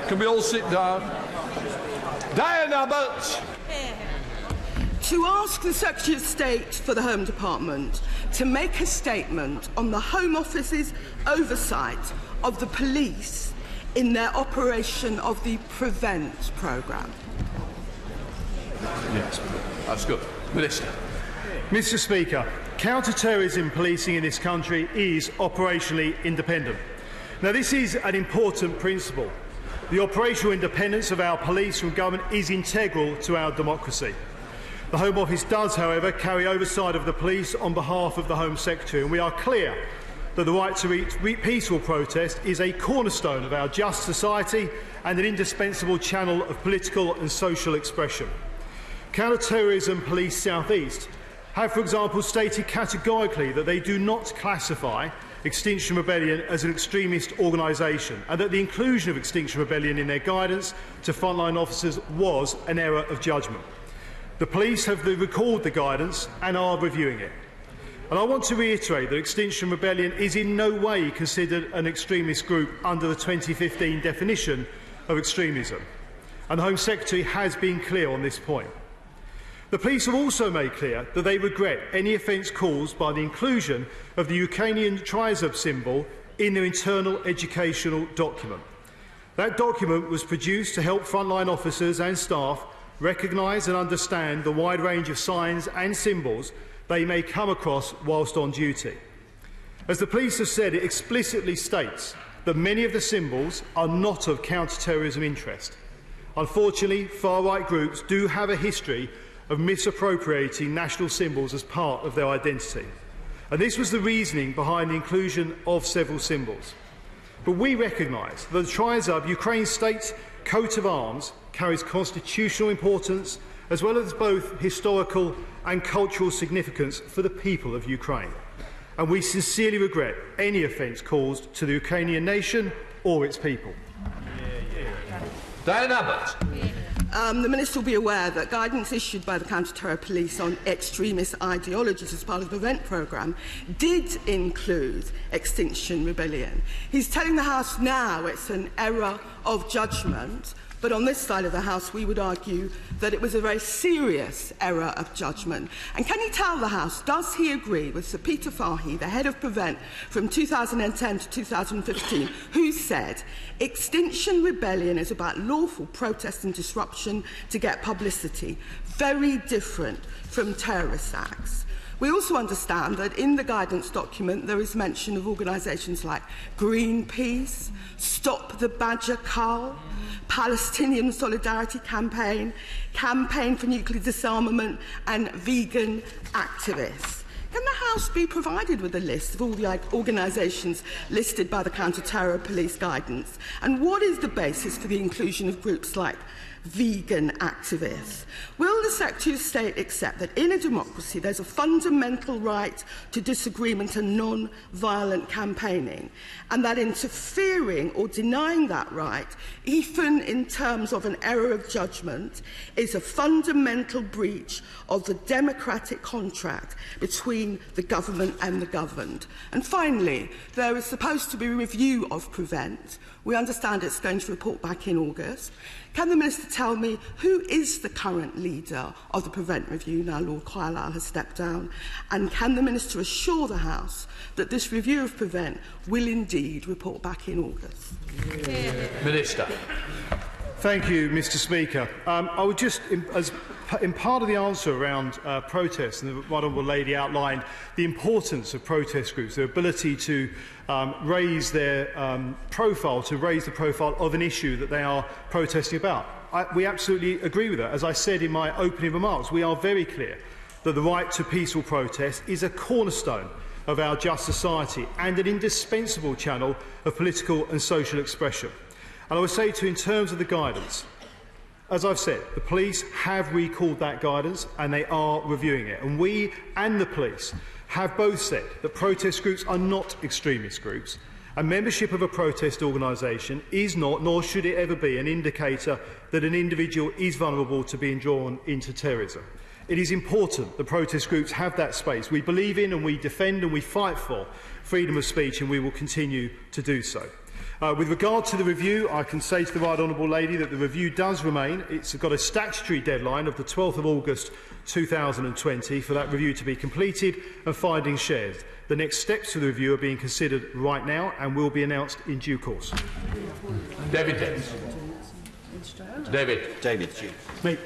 Can we all sit down? Diane Abbott. To ask the Secretary of State for the Home Department to make a statement on the Home Office's oversight of the police in their operation of the PREVENT programme. Yes, that's good. Minister. Mr. Speaker, counter-terrorism policing in this country is operationally independent. Now, this is an important principle. The operational independence of our police from government is integral to our democracy. The Home Office does, however, carry oversight of the police on behalf of the Home Secretary, and we are clear that the right to peaceful protest is a cornerstone of our just society and an indispensable channel of political and social expression. Counter-terrorism Police South East have, for example, stated categorically that they do not classify Extinction Rebellion as an extremist organisation, and that the inclusion of Extinction Rebellion in their guidance to frontline officers was an error of judgement. The police have recalled the guidance and are reviewing it. And I want to reiterate that Extinction Rebellion is in no way considered an extremist group under the 2015 definition of extremism, and the Home Secretary has been clear on this point. The police have also made clear that they regret any offence caused by the inclusion of the Ukrainian trizyb symbol in their internal educational document. That document was produced to help frontline officers and staff recognise and understand the wide range of signs and symbols they may come across whilst on duty. As the police have said, it explicitly states that many of the symbols are not of counter-terrorism interest. Unfortunately, far-right groups do have a history of misappropriating national symbols as part of their identity. And this was the reasoning behind the inclusion of several symbols. But we recognise that the trizyb, Ukraine's state coat of arms, carries constitutional importance as well as both historical and cultural significance for the people of Ukraine. And we sincerely regret any offence caused to the Ukrainian nation or its people. Diane Abbott. The Minister will be aware that guidance issued by the Counter-Terror Police on extremist ideologies as part of the PREVENT programme did include Extinction Rebellion. He's telling the House now it's an error of judgement, but on this side of the House we would argue that it was a very serious error of judgement. And can he tell the House, does he agree with Sir Peter Fahy, the head of PREVENT from 2010 to 2015, who said, Extinction Rebellion is about lawful protest and disruption to get publicity, very different from terrorist acts. We also understand that in the guidance document there is mention of organisations like Greenpeace, Stop the Badger Cull, Palestinian Solidarity Campaign, Campaign for Nuclear Disarmament and vegan activists. Can the House be provided with a list of all the organisations listed by the Counter-Terror Police guidance? And what is the basis for the inclusion of groups like vegan activists? Will the Secretary of State accept that in a democracy there's a fundamental right to disagreement and non-violent campaigning, and that interfering or denying that right, even in terms of an error of judgment, is a fundamental breach of the democratic contract between the government and the governed? And finally, there is supposed to be a review of PREVENT. We understand it's going to report back in August. Can the Minister tell me who is the current leader of the PREVENT review now Lord Carlisle has stepped down? And can the Minister assure the House that this review of PREVENT will indeed report back in August? Minister. Thank you, Mr. Speaker. I would just, in part of the answer around protests, and the Honourable Lady outlined the importance of protest groups, their ability to raise their profile, to raise the profile of an issue that they are protesting about. We absolutely agree with that. As I said in my opening remarks, we are very clear that the right to peaceful protest is a cornerstone of our just society and an indispensable channel of political and social expression. And I would say to you, in terms of the guidance, as I've said, the police have recalled that guidance and they are reviewing it. And we and the police have both said that protest groups are not extremist groups, and membership of a protest organisation is not, nor should it ever be, an indicator that an individual is vulnerable to being drawn into terrorism. It is important that protest groups have that space. We believe in and we defend and we fight for freedom of speech, and we will continue to do so. With regard to the review, I can say to the Right Honourable Lady that the review does remain. It's got a statutory deadline of the 12th of August 2020 for that review to be completed and findings shared. The next steps for the review are being considered right now and will be announced in due course. David. Me.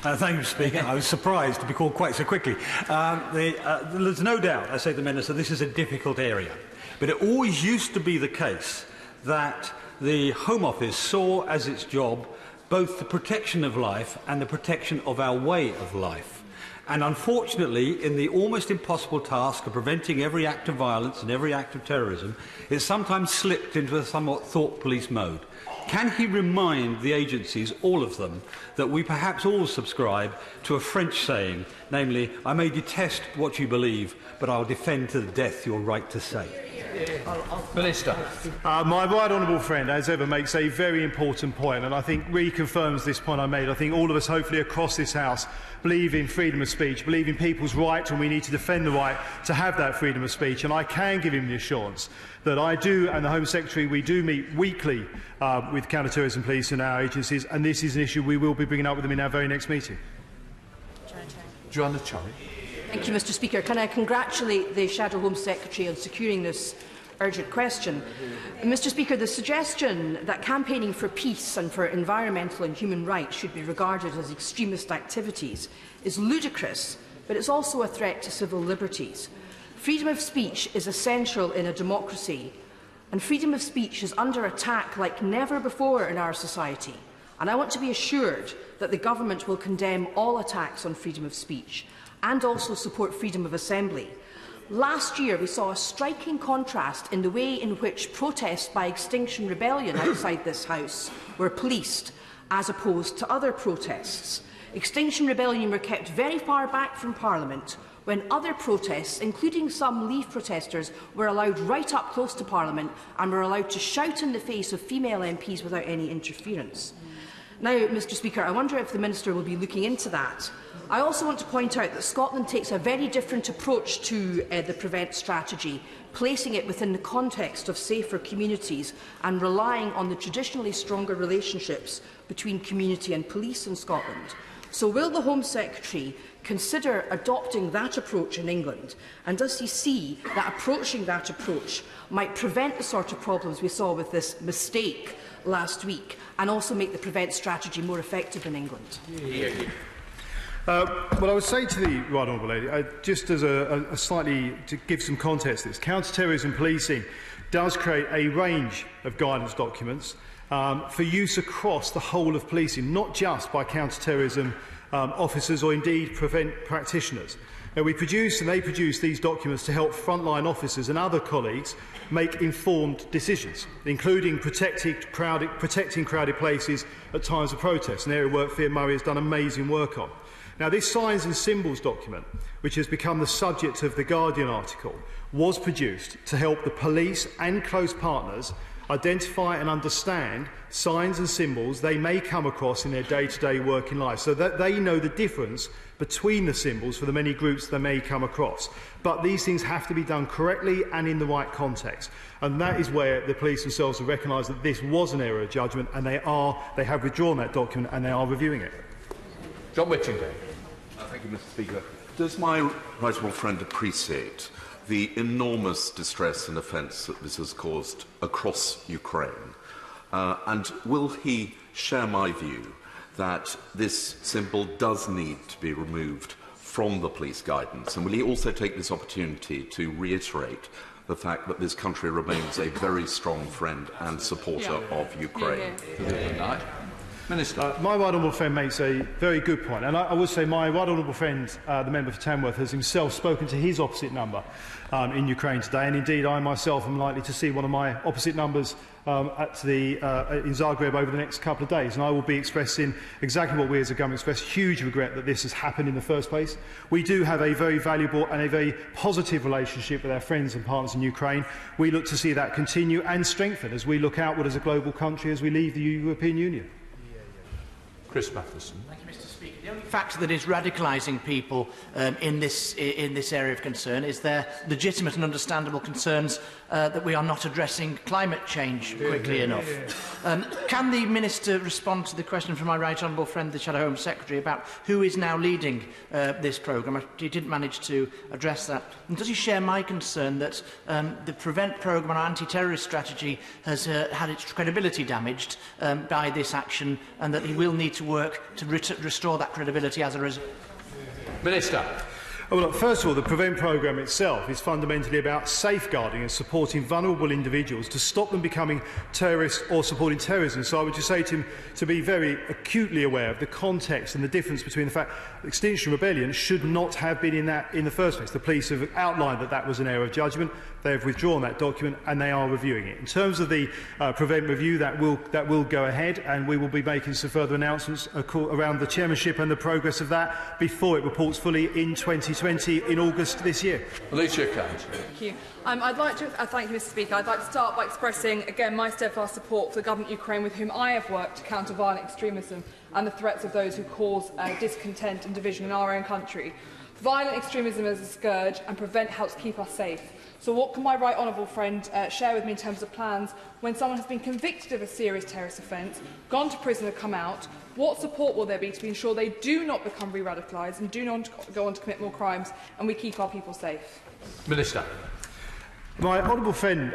Thank you, Speaker. I was surprised to be called quite so quickly. There's no doubt, I say to the Minister, this is a difficult area. But it always used to be the case that the Home Office saw as its job both the protection of life and the protection of our way of life. And unfortunately, in the almost impossible task of preventing every act of violence and every act of terrorism, it sometimes slipped into a somewhat thought police mode. Can he remind the agencies, all of them, that we perhaps all subscribe to a French saying, namely, I may detest what you believe, but I'll defend to the death your right to say? Minister. My right honourable friend, as ever, makes a very important point, and I think reconfirms this point I made. I think all of us, hopefully across this House, believe in freedom of speech, believe in people's right, and we need to defend the right to have that freedom of speech. And I can give him the assurance that I do, and the Home Secretary, we do meet weekly with counter-terrorism police and our agencies, and this is an issue we will be bringing up with them in our very next meeting. Joanna Churry. Thank you, Mr. Speaker. Can I congratulate the Shadow Home Secretary on securing this urgent question? Mr. Speaker, the suggestion that campaigning for peace and for environmental and human rights should be regarded as extremist activities is ludicrous, but it's also a threat to civil liberties. Freedom of speech is essential in a democracy, and freedom of speech is under attack like never before in our society. And I want to be assured that the Government will condemn all attacks on freedom of speech and also support freedom of assembly. Last year, we saw a striking contrast in the way in which protests by Extinction Rebellion outside this House were policed, as opposed to other protests. Extinction Rebellion were kept very far back from Parliament, when other protests, including some Leave protesters, were allowed right up close to Parliament and were allowed to shout in the face of female MPs without any interference. Now, Mr. Speaker, I wonder if the Minister will be looking into that. I also want to point out that Scotland takes a very different approach to the Prevent strategy, placing it within the context of safer communities and relying on the traditionally stronger relationships between community and police in Scotland. So will the Home Secretary consider adopting that approach in England? And does he see that approaching that approach might prevent the sort of problems we saw with this mistake last week and also make the Prevent strategy more effective in England? Well, I would say to the Right Honourable Lady, just as a slightly, to give some context to this, counter-terrorism policing does create a range of guidance documents for use across the whole of policing, not just by counter-terrorism officers or indeed Prevent practitioners. Now, we produce and they produce these documents to help frontline officers and other colleagues make informed decisions, including protecting crowded places at times of protest, an area work Fiona Murray has done amazing work on. Now, this signs and symbols document, which has become the subject of the Guardian article, was produced to help the police and close partners identify and understand signs and symbols they may come across in their day-to-day working life, so that they know the difference between the symbols for the many groups they may come across. But these things have to be done correctly and in the right context. And that is where the police themselves have recognised that this was an error of judgment, and they have withdrawn that document and they are reviewing it. John Whittington. Thank you, Mr. Speaker. Does my right honourable friend appreciate the enormous distress and offence that this has caused across Ukraine? And will he share my view that this symbol does need to be removed from the police guidance? And will he also take this opportunity to reiterate the fact that this country remains a very strong friend and supporter of Ukraine? Minister. My right honourable friend makes a very good point, and I would say my right honourable friend, the member for Tamworth, has himself spoken to his opposite number in Ukraine today, and indeed I myself am likely to see one of my opposite numbers in Zagreb over the next couple of days, and I will be expressing exactly what we as a government express: huge regret that this has happened in the first place. We do have a very valuable and a very positive relationship with our friends and partners in Ukraine. We look to see that continue and strengthen as we look outward as a global country as we leave the European Union. Chris Matheson. Thank you, Mr. Speaker. The only factor that is radicalising people in this area of concern is their legitimate and understandable concerns that we are not addressing climate change quickly enough. Can the Minister respond to the question from my right honourable friend, the Shadow Home Secretary, about who is now leading this programme? He didn't manage to address that. And does he share my concern that the Prevent programme and anti-terrorist strategy has had its credibility damaged by this action, and that he will need to work to restore that credibility as a result? Minister. Well, look, first of all, the Prevent programme itself is fundamentally about safeguarding and supporting vulnerable individuals to stop them becoming terrorists or supporting terrorism. So I would just say to him to be very acutely aware of the context and the difference between the fact that Extinction Rebellion should not have been in the first place. The police have outlined that that was an error of judgment. They have withdrawn that document and they are reviewing it. In terms of the Prevent review, that will go ahead, and we will be making some further announcements around the chairmanship and the progress of that before it reports fully in 2020 in August this year. Alicia Cant. Thank you. I'd like to thank you, Mr. Speaker. I'd like to start by expressing again my steadfast support for the government of Ukraine, with whom I have worked to counter violent extremism and the threats of those who cause discontent and division in our own country. Violent extremism is a scourge, and Prevent helps keep us safe. So what can my right honourable friend share with me in terms of plans when someone has been convicted of a serious terrorist offence, gone to prison and come out? What support will there be to ensure they do not become re-radicalised and do not go on to commit more crimes, and we keep our people safe? Minister. My honourable friend,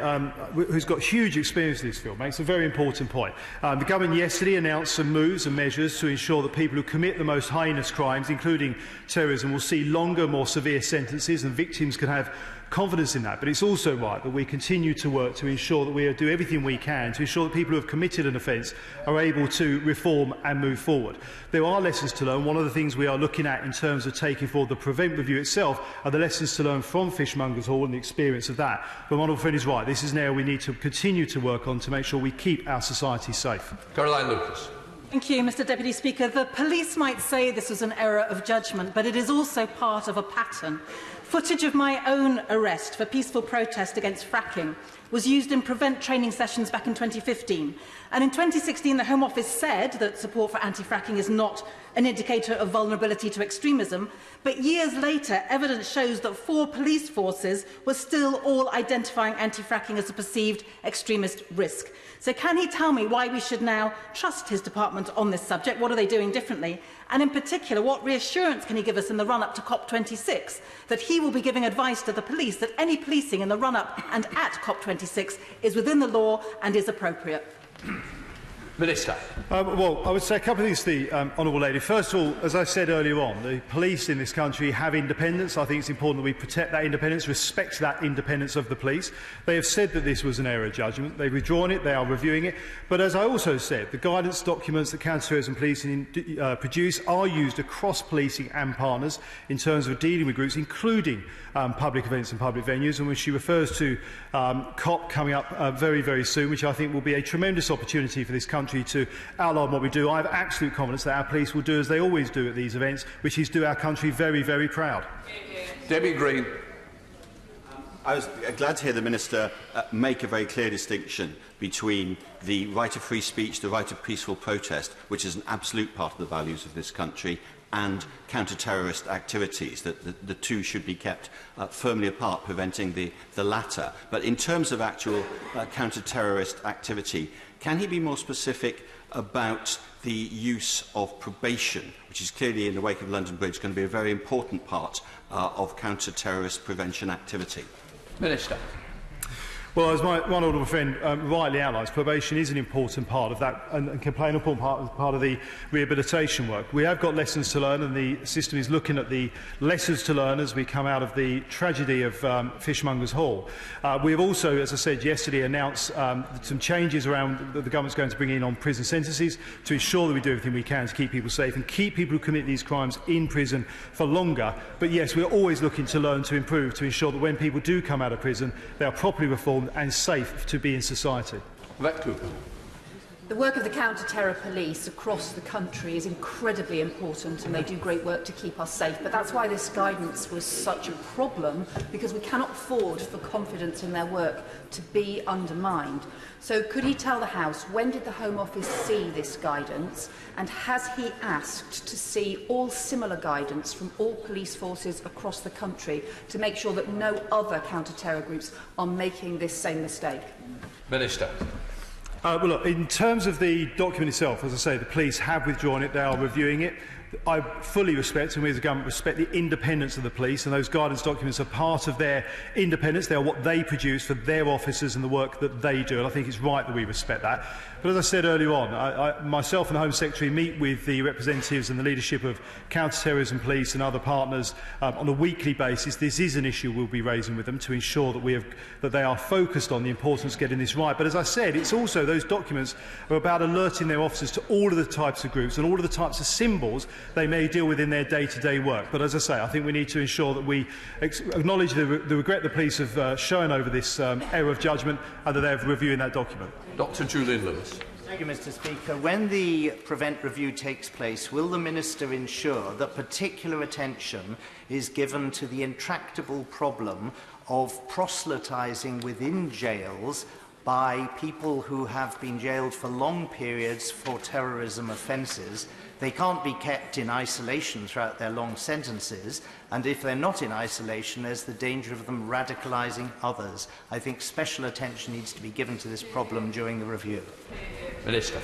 who's got huge experience in this field, makes a very important point. The government yesterday announced some moves and measures to ensure that people who commit the most heinous crimes, including terrorism, will see longer, more severe sentences, and victims can have confidence in that. But it's also right that we continue to work to ensure that we do everything we can to ensure that people who have committed an offence are able to reform and move forward. There are lessons to learn. One of the things we are looking at in terms of taking forward the Prevent review itself are the lessons to learn from Fishmongers Hall and the experience of that. But my honourable friend is right. This is an area we need to continue to work on to make sure we keep our society safe. Caroline Lucas. Thank you, Mr. Deputy Speaker. The police might say this was an error of judgment, but it is also part of a pattern. Footage of my own arrest for peaceful protest against fracking was used in Prevent training sessions back in 2015. And in 2016, the Home Office said that support for anti-fracking is not an indicator of vulnerability to extremism. But years later, evidence shows that 4 police forces were still all identifying anti-fracking as a perceived extremist risk. So can he tell me why we should now trust his department on this subject? What are they doing differently? And in particular, what reassurance can he give us in the run-up to COP26 that he will be giving advice to the police that any policing in the run-up and at COP26 is within the law and is appropriate? Minister. Well, I would say a couple of things to the honourable lady. First of all, as I said earlier on, the police in this country have independence. I think it's important that we protect that independence, respect that independence of the police. They have said that this was an error of judgment. They've withdrawn it. They are reviewing it. But as I also said, the guidance documents that counter-terrorism policing produce are used across policing and partners in terms of dealing with groups, including public events and public venues, and when she refers to COP coming up very, very soon, which I think will be a tremendous opportunity for this country to outline what we do. I have absolute confidence that our police will do as they always do at these events, which is do our country very, very proud. Debbie Green. I was glad to hear the Minister make a very clear distinction between the right of free speech, the right of peaceful protest, which is an absolute part of the values of this country, and counter-terrorist activities, that the two should be kept firmly apart, preventing the latter. But in terms of actual counter-terrorist activity, can he be more specific about the use of probation, which is clearly, in the wake of London Bridge, going to be a very important part of counter-terrorist prevention activity? Minister. Well, as my one honourable friend rightly outlines, probation is an important part of that and can play an important part of the rehabilitation work. We have got lessons to learn, and the system is looking at the lessons to learn as we come out of the tragedy of Fishmongers Hall. We have also, as I said yesterday, announced some changes around that the government's going to bring in on prison sentences to ensure that we do everything we can to keep people safe and keep people who commit these crimes in prison for longer. But yes, we're always looking to learn, to improve, to ensure that when people do come out of prison, they are properly reformed and safe to be in society. The work of the counter-terror police across the country is incredibly important, and they do great work to keep us safe. But that's why this guidance was such a problem, because we cannot afford for confidence in their work to be undermined. So could he tell the House, when did the Home Office see this guidance, and has he asked to see all similar guidance from all police forces across the country to make sure that no other counter-terror groups are making this same mistake? Minister. Well, look, in terms of the document itself, as I say, the police have withdrawn it. They are reviewing it. I fully respect, and we as a government respect, the independence of the police, and those guidance documents are part of their independence. They are what they produce for their officers and the work that they do, and I think it's right that we respect that. But as I said earlier on, myself and the Home Secretary meet with the representatives and the leadership of counter-terrorism police and other partners on a weekly basis. This is an issue we'll be raising with them to ensure that they are focused on the importance of getting this right. But as I said, it's also, those documents are about alerting their officers to all of the types of groups and all of the types of symbols they may deal with in their day-to-day work. But as I say, I think we need to ensure that we acknowledge the regret the police have shown over this error of judgment, and that they're reviewing that document. Dr. Julian Lewis. Thank you, Mr. Speaker. When the Prevent review takes place, will the Minister ensure that particular attention is given to the intractable problem of proselytising within jails by people who have been jailed for long periods for terrorism offences? They can't be kept in isolation throughout their long sentences, and if they're not in isolation, there's the danger of them radicalising others. I think special attention needs to be given to this problem during the review. Minister.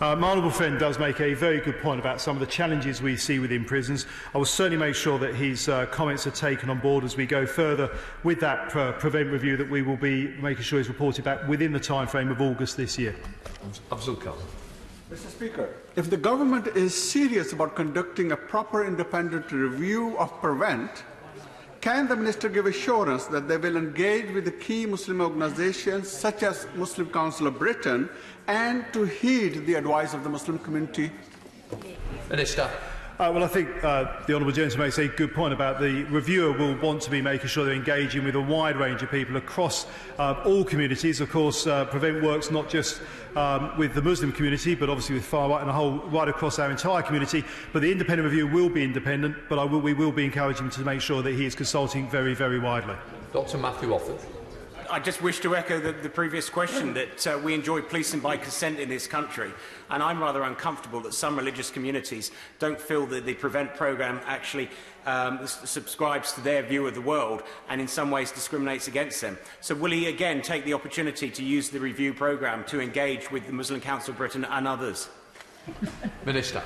My honourable friend does make a very good point about some of the challenges we see within prisons. I will certainly make sure that his comments are taken on board as we go further with that Prevent review that we will be making sure is reported back within the timeframe of August this year. Abdul Khan. Mr. Speaker, if the government is serious about conducting a proper independent review of Prevent, can the Minister give assurance that they will engage with the key Muslim organisations such as Muslim Council of Britain and to heed the advice of the Muslim community? Minister. Well, I think the honourable gentleman makes a good point about the reviewer will want to be making sure they're engaging with a wide range of people across all communities. Of course, Prevent works not just with the Muslim community, but obviously with far right and right across our entire community. But the independent review will be independent, but we will be encouraging him to make sure that he is consulting very, very widely. Dr. Matthew Offord. I just wish to echo the previous question that we enjoy policing by consent in this country, and I'm rather uncomfortable that some religious communities don't feel that the Prevent programme actually subscribes to their view of the world and in some ways discriminates against them. So will he again take the opportunity to use the review programme to engage with the Muslim Council of Britain and others? Minister.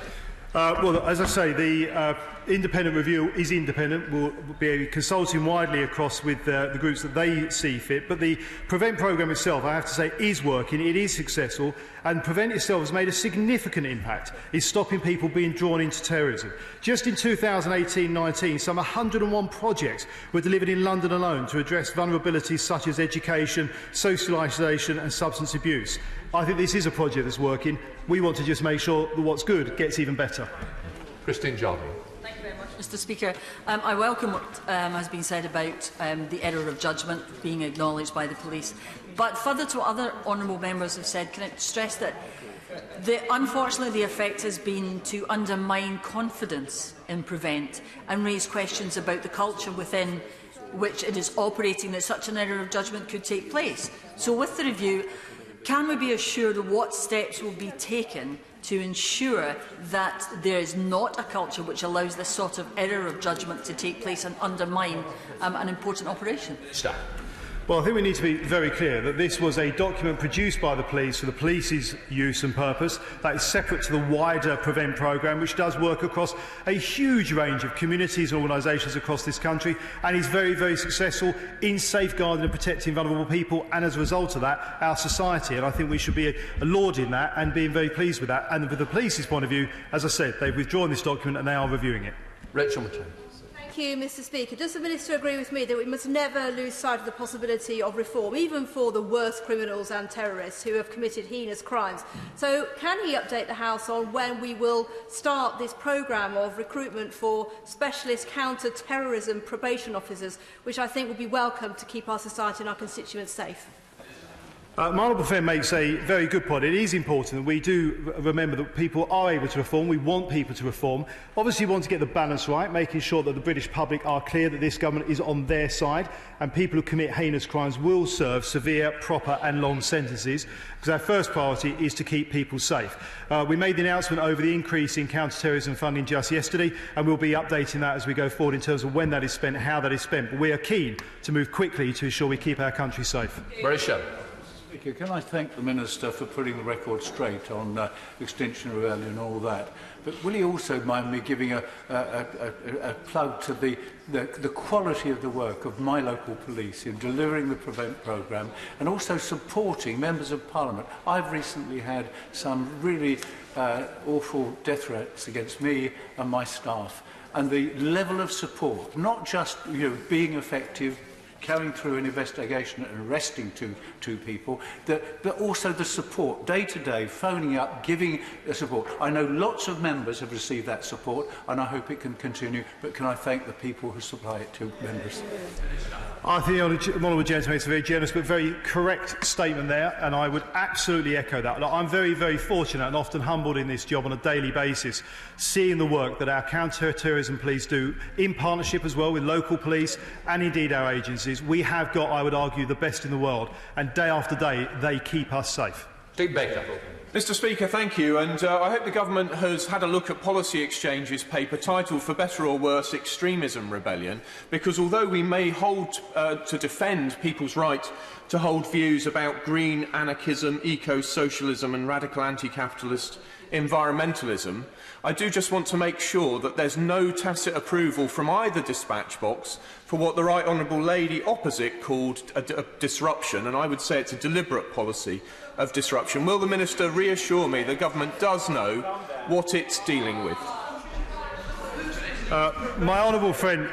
Well, as I say, the independent review is independent. We'll be consulting widely across with the groups that they see fit. But the Prevent programme itself, I have to say, is working. It is successful. And Prevent itself has made a significant impact in stopping people being drawn into terrorism. Just in 2018-19, some 101 projects were delivered in London alone to address vulnerabilities such as education, social isolation and substance abuse. I think this is a project that's working. We want to just make sure that what's good gets even better. Christine Jarvie. Thank you very much, Mr. Speaker. I welcome what has been said about the error of judgment being acknowledged by the police. But further to what other honourable members have said, can I stress that unfortunately the effect has been to undermine confidence in Prevent and raise questions about the culture within which it is operating that such an error of judgment could take place. So with the review, can we be assured of what steps will be taken to ensure that there is not a culture which allows this sort of error of judgment to take place and undermine an important operation? Stop. Well, I think we need to be very clear that this was a document produced by the police for the police's use and purpose. That is separate to the wider Prevent programme, which does work across a huge range of communities and organisations across this country, and is very, very successful in safeguarding and protecting vulnerable people, and as a result of that, our society. And I think we should be lauding that and being very pleased with that. And with the police's point of view, as I said, they've withdrawn this document and they are reviewing it. Rachel McCann. Thank you, Mr. Speaker. Does the Minister agree with me that we must never lose sight of the possibility of reform, even for the worst criminals and terrorists who have committed heinous crimes? So can he update the House on when we will start this programme of recruitment for specialist counter-terrorism probation officers, which I think would be welcome to keep our society and our constituents safe? My honourable friend makes a very good point. It is important that we do remember that people are able to reform. We want people to reform. Obviously, we want to get the balance right, making sure that the British public are clear that this government is on their side, and people who commit heinous crimes will serve severe, proper and long sentences, because our first priority is to keep people safe. We made the announcement over the increase in counter-terrorism funding just yesterday, and we'll be updating that as we go forward in terms of when that is spent, how that is spent. But we are keen to move quickly to ensure we keep our country safe. Marisha. Speaker, can I thank the Minister for putting the record straight on Extinction Rebellion and all that? But will he also mind me giving a plug to the quality of the work of my local police in delivering the Prevent programme and also supporting members of Parliament? I've recently had some really awful death threats against me and my staff, and the level of support, not just being effective, carrying through an investigation and arresting two people, but also the support, day to day, phoning up, giving the support. I know lots of members have received that support, and I hope it can continue, but can I thank the people who supply it to members? I think the honourable gentleman makes a very generous but very correct statement there, and I would absolutely echo that. I'm very, very fortunate and often humbled in this job on a daily basis, seeing the work that our counter-terrorism police do, in partnership as well with local police and indeed our agencies. We have got, I would argue, the best in the world, and day after day they keep us safe. Steve Baker. Mr Speaker, thank you, and I hope the Government has had a look at Policy Exchange's paper titled For Better or Worse, Extremism Rebellion, because although we may hold to defend people's right to hold views about green anarchism, eco-socialism and radical anti-capitalist environmentalism, I do just want to make sure that there's no tacit approval from either dispatch box for what the Right Honourable Lady opposite called a disruption, and I would say it's a deliberate policy of disruption. Will the Minister reassure me the Government does know what it's dealing with? My honourable friend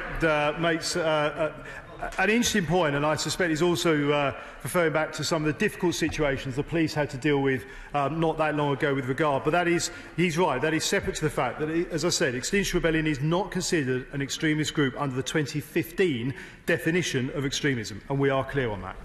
makes an interesting point, and I suspect he's also referring back to some of the difficult situations the police had to deal with not that long ago with regard. But he's right, that is separate to the fact that, as I said, Extinction Rebellion is not considered an extremist group under the 2015 definition of extremism, and we are clear on that.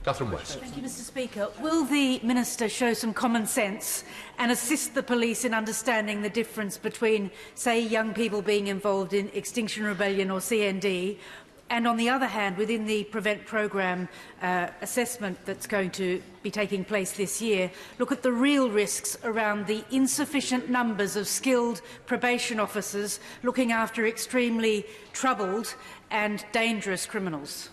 Catherine West. Thank you, Mr Speaker. Will the Minister show some common sense and assist the police in understanding the difference between, say, young people being involved in Extinction Rebellion or CND, and on the other hand, within the Prevent programme assessment that's going to be taking place this year, look at the real risks around the insufficient numbers of skilled probation officers looking after extremely troubled and dangerous criminals?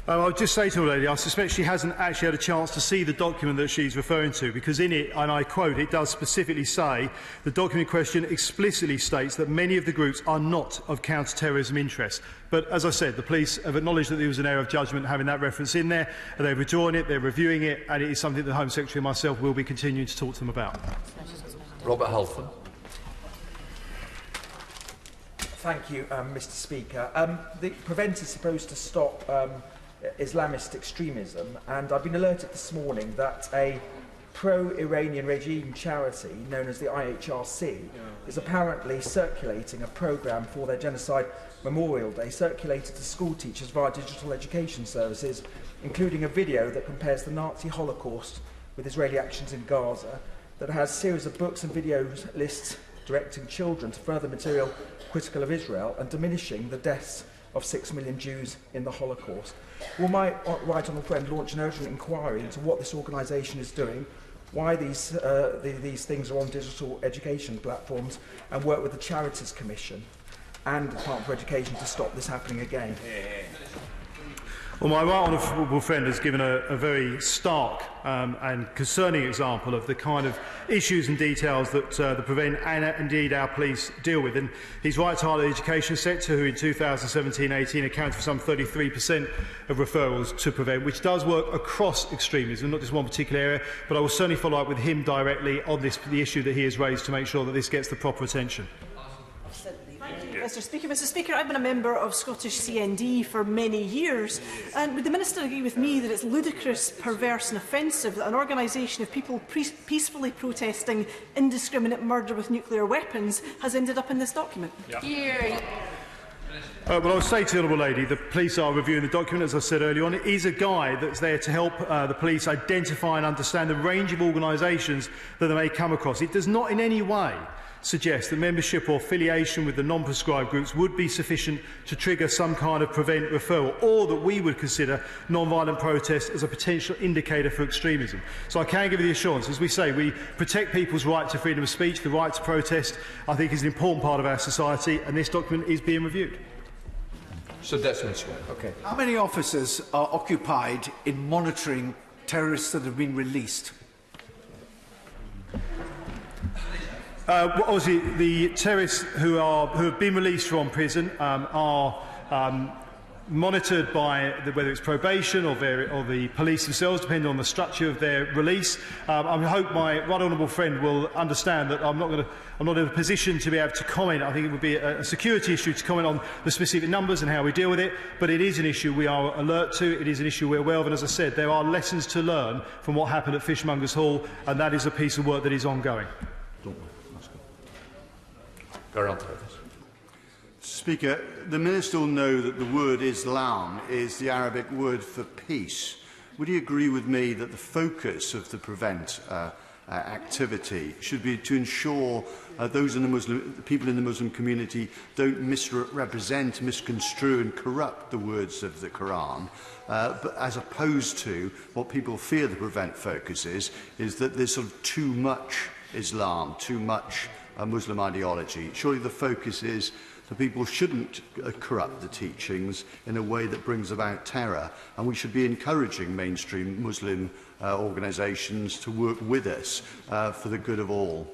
I'll just say to the lady, I suspect she hasn't actually had a chance to see the document that she's referring to, because in it, and I quote, it does specifically say, the document in question explicitly states that many of the groups are not of counter-terrorism interest. But as I said, the police have acknowledged that there was an error of judgment having that reference in there, and they're withdrawing it, they're reviewing it, and it is something that the Home Secretary and myself will be continuing to talk to them about. Robert Halfon. Thank you, Mr Speaker. The Prevent is supposed to stop Islamist extremism, and I've been alerted this morning that a pro-Iranian regime charity known as the IHRC is apparently circulating a programme for their Genocide Memorial Day, circulated to school teachers via digital education services, including a video that compares the Nazi Holocaust with Israeli actions in Gaza, that has a series of books and video lists directing children to further material critical of Israel and diminishing the deaths of 6 million Jews in the Holocaust. Will my right honourable friend launch an urgent inquiry into what this organisation is doing, why these things are on digital education platforms, and work with the Charities Commission and the Department for Education to stop this happening again? Well, my right honourable friend has given a very stark and concerning example of the kind of issues and details that the Prevent and indeed our police deal with. And he's right to highlight the education sector, who in 2017-18 accounted for some 33% of referrals to Prevent, which does work across extremism, not just one particular area. But I will certainly follow up with him directly on the issue that he has raised to make sure that this gets the proper attention. Mr Speaker, I've been a member of Scottish CND for many years, and would the Minister agree with me that it's ludicrous, perverse and offensive that an organisation of people peacefully protesting indiscriminate murder with nuclear weapons has ended up in this document? Yeah. Well, I would say to the Honourable Lady, the police are reviewing the document, as I said earlier on. It is a guide that's there to help the police identify and understand the range of organisations that they may come across. It does not in any way suggest that membership or affiliation with the non-prescribed groups would be sufficient to trigger some kind of prevent referral, or that we would consider non-violent protest as a potential indicator for extremism. So I can give you the assurance, as we say, we protect people's right to freedom of speech. The right to protest, I think, is an important part of our society, and this document is being reviewed. Sir Desmond. Okay. How many officers are occupied in monitoring terrorists that have been released? Well, obviously, the terrorists who have been released from prison are monitored by whether it's probation or the police themselves, depending on the structure of their release. I hope my right honourable friend will understand that I'm not in a position to be able to comment. I think it would be a security issue to comment on the specific numbers and how we deal with it, but it is an issue we are alert to. It is an issue we're aware of, and as I said, there are lessons to learn from what happened at Fishmongers Hall, and that is a piece of work that is ongoing. Speaker, the Minister will know that the word Islam is the Arabic word for peace. Would he agree with me that the focus of the prevent activity should be to ensure those in the people in the Muslim community don't misrepresent, misconstrue and corrupt the words of the Quran, but as opposed to what people fear the prevent focus is that there's sort of too much Islam, too much Muslim ideology. Surely the focus is that people shouldn't corrupt the teachings in a way that brings about terror, and we should be encouraging mainstream Muslim organisations to work with us for the good of all.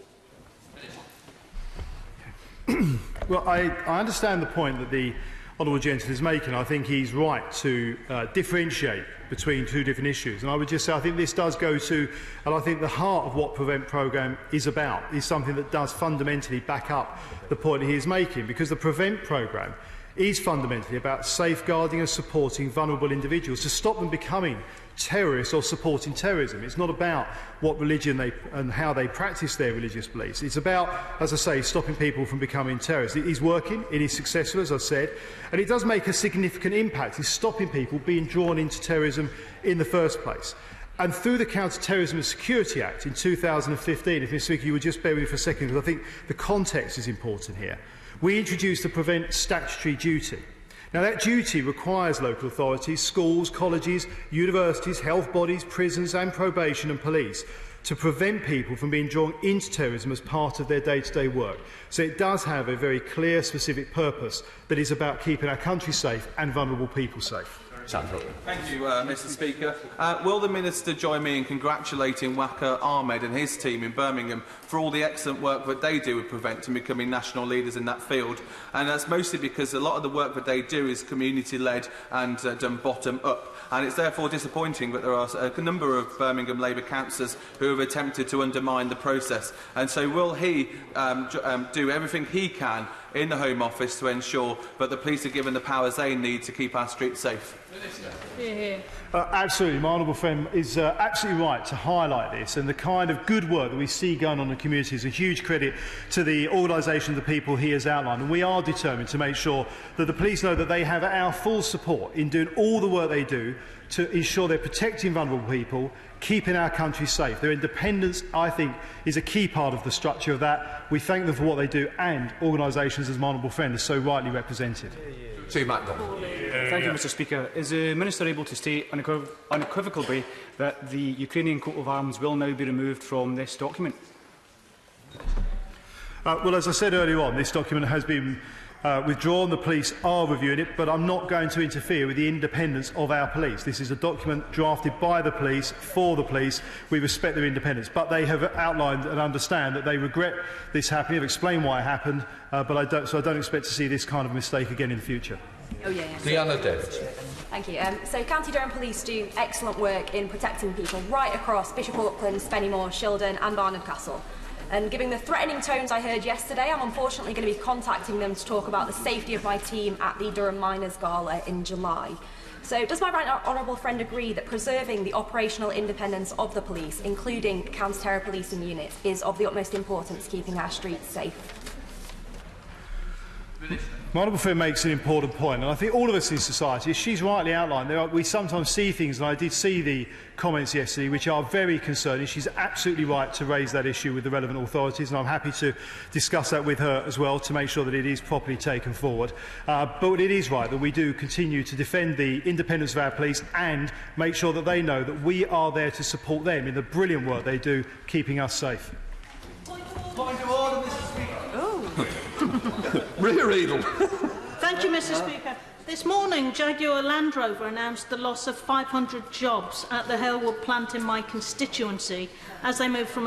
Well, I understand the point that the Honourable Gentleman is making. I think he's right to differentiate between two different issues. And I would just say I think this does go to, and I think the heart of what Prevent Programme is about is something that does fundamentally back up the point he is making, because the Prevent Programme is fundamentally about safeguarding and supporting vulnerable individuals to stop them becoming terrorists or supporting terrorism. It's not about what religion they and how they practice their religious beliefs. It's about, as I say, stopping people from becoming terrorists. It is working, it is successful, as I said, and it does make a significant impact in stopping people being drawn into terrorism in the first place. And through the Counter-Terrorism and Security Act in 2015, if Mr. Speaker, you would just bear with me for a second, because I think the context is important here, we introduced the Prevent statutory duty. Now, that duty requires local authorities, schools, colleges, universities, health bodies, prisons and probation and police to prevent people from being drawn into terrorism as part of their day-to-day work. So it does have a very clear, specific purpose that is about keeping our country safe and vulnerable people safe. Thank you, Mr. Speaker. Will the Minister join me in congratulating Waqar Ahmed and his team in Birmingham for all the excellent work that they do with Prevent and becoming national leaders in that field? And that's mostly because a lot of the work that they do is community-led and done bottom-up. And it's therefore disappointing that there are a number of Birmingham Labour councillors who have attempted to undermine the process. And so will he do everything he can in the Home Office to ensure that the police are given the powers they need to keep our streets safe? Absolutely. My honourable friend is absolutely right to highlight this, and the kind of good work that we see going on in the community is a huge credit to the organisation of the people he has outlined, and we are determined to make sure that the police know that they have our full support in doing all the work they do to ensure they're protecting vulnerable people, keeping our country safe. Their independence, I think, is a key part of the structure of that. We thank them for what they do, and organisations, as my honourable friend has so rightly represented. Thank you, Mr. Speaker. Is the Minister able to state unequivocally that the Ukrainian coat of arms will now be removed from this document? Well, as I said earlier on, this document has been withdrawn. The police are reviewing it, but I'm not going to interfere with the independence of our police. This is a document drafted by the police, for the police. We respect their independence, but they have outlined and understand that they regret this happening. They've explained why it happened, but I don't expect to see this kind of mistake again in the future. Thank you. So County Durham Police do excellent work in protecting people right across Bishop Auckland, Spennymoor, Shildon and Barnard Castle. And given the threatening tones I heard yesterday, I'm unfortunately going to be contacting them to talk about the safety of my team at the Durham Miners Gala in July. So does my right honourable friend agree that preserving the operational independence of the police, including counter-terror policing units, is of the utmost importance to keeping our streets safe? My honourable friend makes an important point, and I think all of us in society, as she's rightly outlined, we sometimes see things, and I did see the comments yesterday, which are very concerning. She's absolutely right to raise that issue with the relevant authorities, and I'm happy to discuss that with her as well to make sure that it is properly taken forward. But it is right that we do continue to defend the independence of our police and make sure that they know that we are there to support them in the brilliant work they do keeping us safe. Point of order, Mr. Speaker. Rear Edel. Thank you, Mr. Speaker. This morning, Jaguar Land Rover announced the loss of 500 jobs at the Halewood plant in my constituency as they move from a